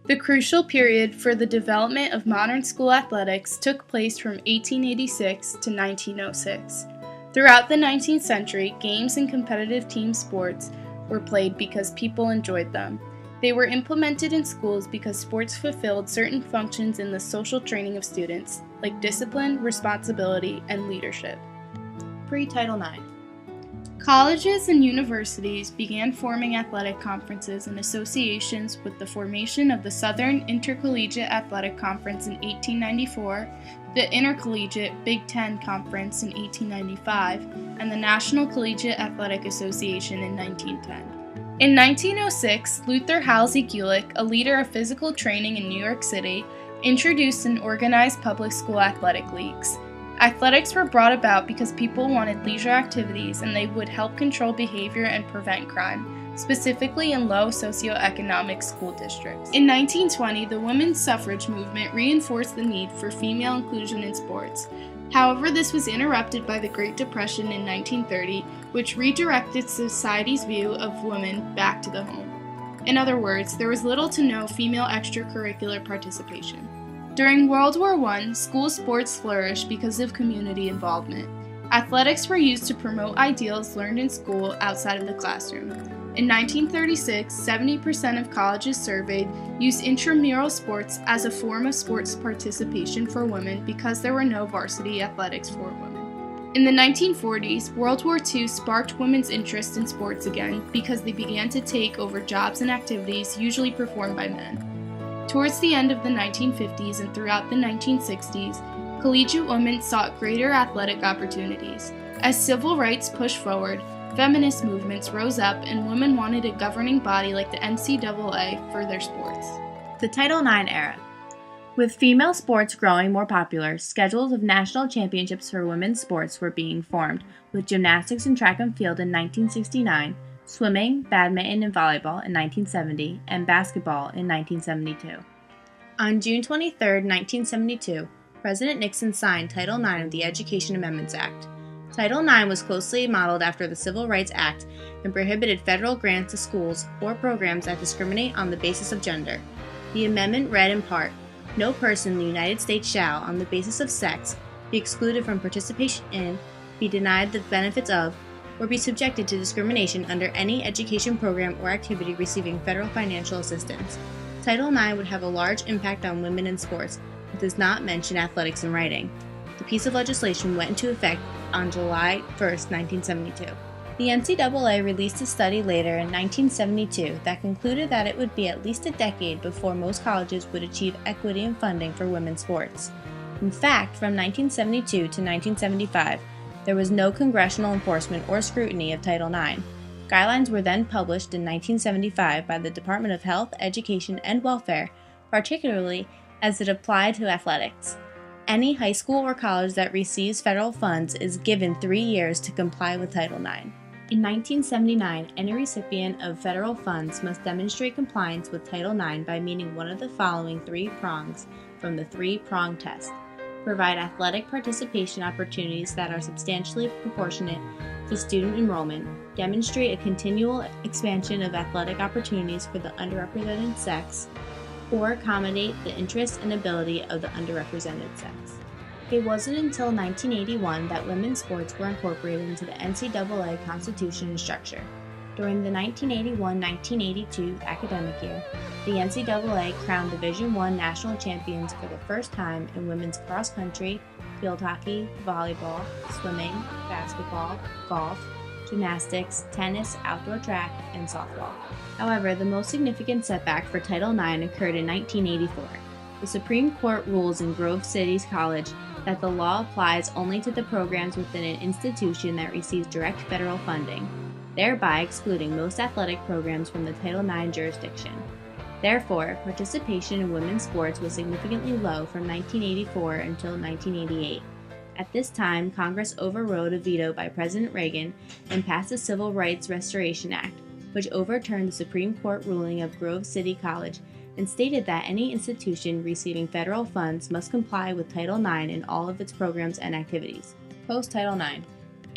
The crucial period for the development of modern school athletics took place from 1886 to 1906. Throughout the 19th century, games and competitive team sports were played because people enjoyed them. They were implemented in schools because sports fulfilled certain functions in the social training of students, like discipline, responsibility, and leadership. Pre-Title IX. Colleges and universities began forming athletic conferences and associations with the formation of the Southern Intercollegiate Athletic Conference in 1894, the Intercollegiate Big Ten Conference in 1895, and the National Collegiate Athletic Association in 1910. In 1906, Luther Halsey Gulick, a leader of physical training in New York City, introduced and organized public school athletic leagues. Athletics were brought about because people wanted leisure activities and they would help control behavior and prevent crime, specifically in low socioeconomic school districts. In 1920, the women's suffrage movement reinforced the need for female inclusion in sports. However, this was interrupted by the Great Depression in 1930, which redirected society's view of women back to the home. In other words, there was little to no female extracurricular participation. During World War I, school sports flourished because of community involvement. Athletics were used to promote ideals learned in school outside of the classroom. In 1936, 70% of colleges surveyed used intramural sports as a form of sports participation for women because there were no varsity athletics for women. In the 1940s, World War II sparked women's interest in sports again because they began to take over jobs and activities usually performed by men. Towards the end of the 1950s and throughout the 1960s, collegiate women sought greater athletic opportunities. As civil rights pushed forward, feminist movements rose up and women wanted a governing body like the NCAA for their sports. The Title IX era. With female sports growing more popular, schedules of national championships for women's sports were being formed, with gymnastics and track and field in 1969, swimming, badminton, and volleyball in 1970, and basketball in 1972. On June 23, 1972, President Nixon signed Title IX of the Education Amendments Act. Title IX was closely modeled after the Civil Rights Act and prohibited federal grants to schools or programs that discriminate on the basis of gender. The amendment read in part, "No person in the United States shall, on the basis of sex, be excluded from participation in, be denied the benefits of, or be subjected to discrimination under any education program or activity receiving federal financial assistance." Title IX would have a large impact on women in sports, but does not mention athletics in writing. The piece of legislation went into effect on July 1, 1972. The NCAA released a study later in 1972 that concluded that it would be at least a decade before most colleges would achieve equity in funding for women's sports. In fact, from 1972 to 1975, there was no congressional enforcement or scrutiny of Title IX. Guidelines were then published in 1975 by the Department of Health, Education, and Welfare, particularly as it applied to athletics. Any high school or college that receives federal funds is given 3 years to comply with Title IX. In 1979, any recipient of federal funds must demonstrate compliance with Title IX by meeting one of the following 3 prongs from the 3-prong test. Provide athletic participation opportunities that are substantially proportionate to student enrollment, demonstrate a continual expansion of athletic opportunities for the underrepresented sex, or accommodate the interests and ability of the underrepresented sex. It wasn't until 1981 that women's sports were incorporated into the NCAA constitution and structure. During the 1981-1982 academic year, the NCAA crowned Division I national champions for the first time in women's cross-country, field hockey, volleyball, swimming, basketball, golf, gymnastics, tennis, outdoor track, and softball. However, the most significant setback for Title IX occurred in 1984. The Supreme Court rules in Grove City College that the law applies only to the programs within an institution that receives direct federal funding, thereby excluding most athletic programs from the Title IX jurisdiction. Therefore, participation in women's sports was significantly low from 1984 until 1988. At this time, Congress overrode a veto by President Reagan and passed the Civil Rights Restoration Act, which overturned the Supreme Court ruling of Grove City College and stated that any institution receiving federal funds must comply with Title IX in all of its programs and activities. Post-Title IX.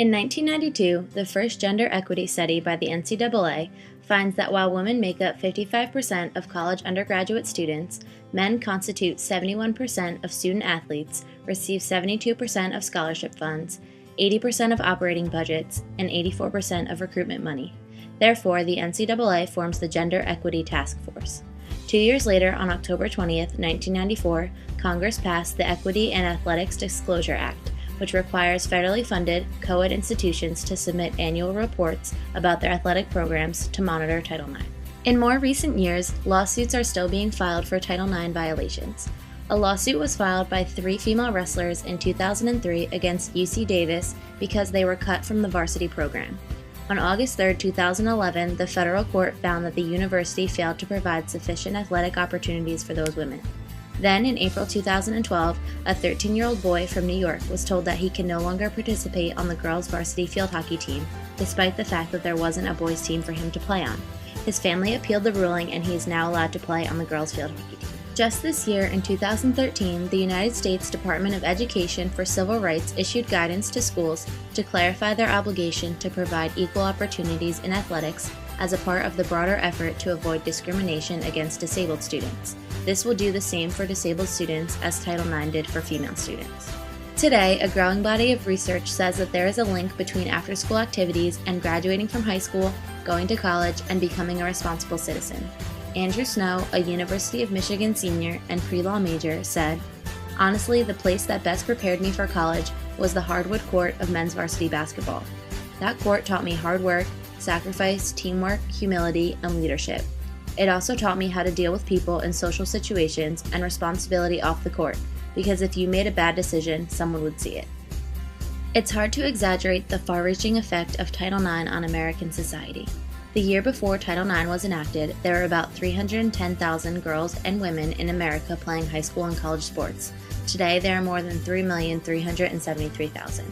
In 1992, the first gender equity study by the NCAA finds that while women make up 55% of college undergraduate students, men constitute 71% of student athletes, receive 72% of scholarship funds, 80% of operating budgets, and 84% of recruitment money. Therefore, the NCAA forms the Gender Equity Task Force. 2 years later, on October 20, 1994, Congress passed the Equity and Athletics Disclosure Act, which requires federally funded co-ed institutions to submit annual reports about their athletic programs to monitor Title IX. In more recent years, lawsuits are still being filed for Title IX violations. A lawsuit was filed by 3 female wrestlers in 2003 against UC Davis because they were cut from the varsity program. On August 3, 2011, the federal court found that the university failed to provide sufficient athletic opportunities for those women. Then, in April 2012, a 13-year-old boy from New York was told that he can no longer participate on the girls' varsity field hockey team, despite the fact that there wasn't a boys' team for him to play on. His family appealed the ruling, and he is now allowed to play on the girls' field hockey team. Just this year, in 2013, the United States Department of Education for Civil Rights issued guidance to schools to clarify their obligation to provide equal opportunities in athletics as a part of the broader effort to avoid discrimination against disabled students. This will do the same for disabled students as Title IX did for female students. Today, a growing body of research says that there is a link between after-school activities and graduating from high school, going to college, and becoming a responsible citizen. Andrew Snow, a University of Michigan senior and pre-law major, said, "Honestly, the place that best prepared me for college was the hardwood court of men's varsity basketball. That court taught me hard work, sacrifice, teamwork, humility, and leadership. It also taught me how to deal with people in social situations and responsibility off the court, because if you made a bad decision, someone would see it." It's hard to exaggerate the far-reaching effect of Title IX on American society. The year before Title IX was enacted, there were about 310,000 girls and women in America playing high school and college sports. Today, there are more than 3,373,000.